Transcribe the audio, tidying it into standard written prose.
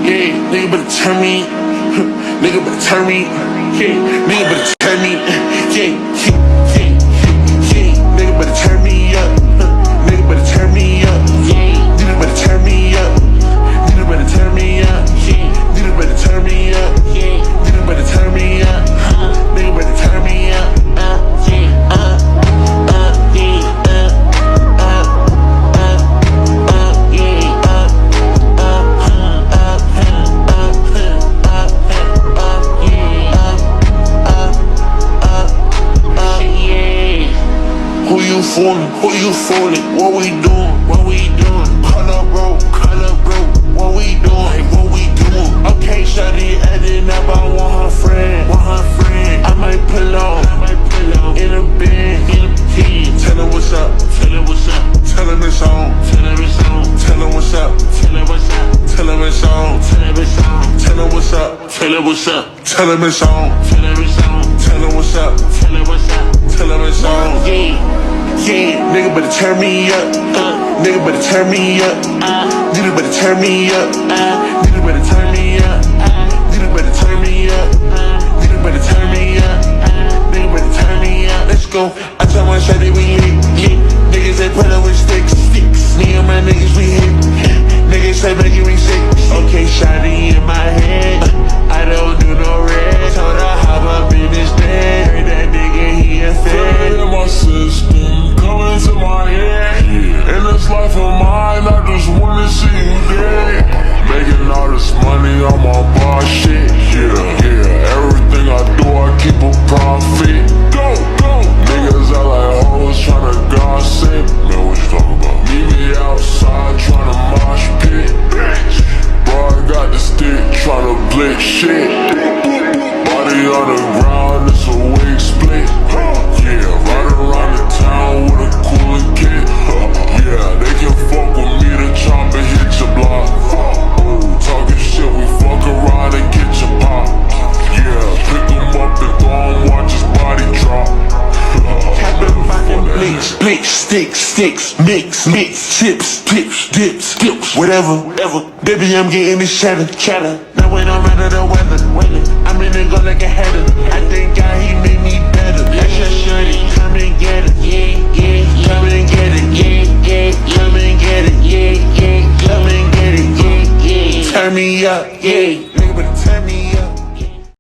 Yeah, nigga better turn me. Nigga better turn me. Yeah, nigga better turn me. Nigga better turn me up. Nigga better turn me up. Nigga better turn me up. Nigga better turn me up. Nigga better turn me up. Nigga better turn me up. Nigga better turn me up. Who you fooling? What we doing? What we doing? Color bro, what we doing? What we doing? Okay, shawty adding up, I want her friend. I might pull up in a bin. Tell her what's up. Tell him it's on. Tell him what's up. Tell him it's on. Tell him what's up. Tell him it's on. Tell him what's up. Tell him it's on. Yeah, nigga better turn me up. Nigga better turn me up. Nigga better turn me up. Nigga better turn me up. Nigga better turn me up. Nigga better turn me up. Nigga better turn me up. Let's go. I tell my shawty we hit. Niggas that put up with sticks. Me and my niggas we hit. Niggas say make you ring sick. Okay, shawty in my head. I don't do no red. Told her hop up in his bed. Heard that nigga he a fed. In my system, coming to my head. In this life of mine, I just wanna see you dead. Making all this money on my boss shit. Yeah. Everything I do, I keep a profit. Go. Niggas are like hoes tryna gossip. Man, what you talking about? Meet me outside tryna mosh pit. Bro, I got the stick tryna blitz shit. Body on the ground, it's a wig split. Yeah, right around the town with a cooler kid. Yeah, they can fuck with me, the chopper hit your block. Talking shit, we fuck around and get your pop. Yeah, pick him up and throw him, watch his body drop. Blitz, sticks, mix, chips, dips, whatever. Baby, I'm getting this chatter. Now when I'm out of the weather, I'm in the go like a header. I thank God he made me better. That's your shorty, come and get it. Yeah. Come and get it. Yeah. Come and get it. Yeah. Come and get it. Yeah. Turn me up. Yeah.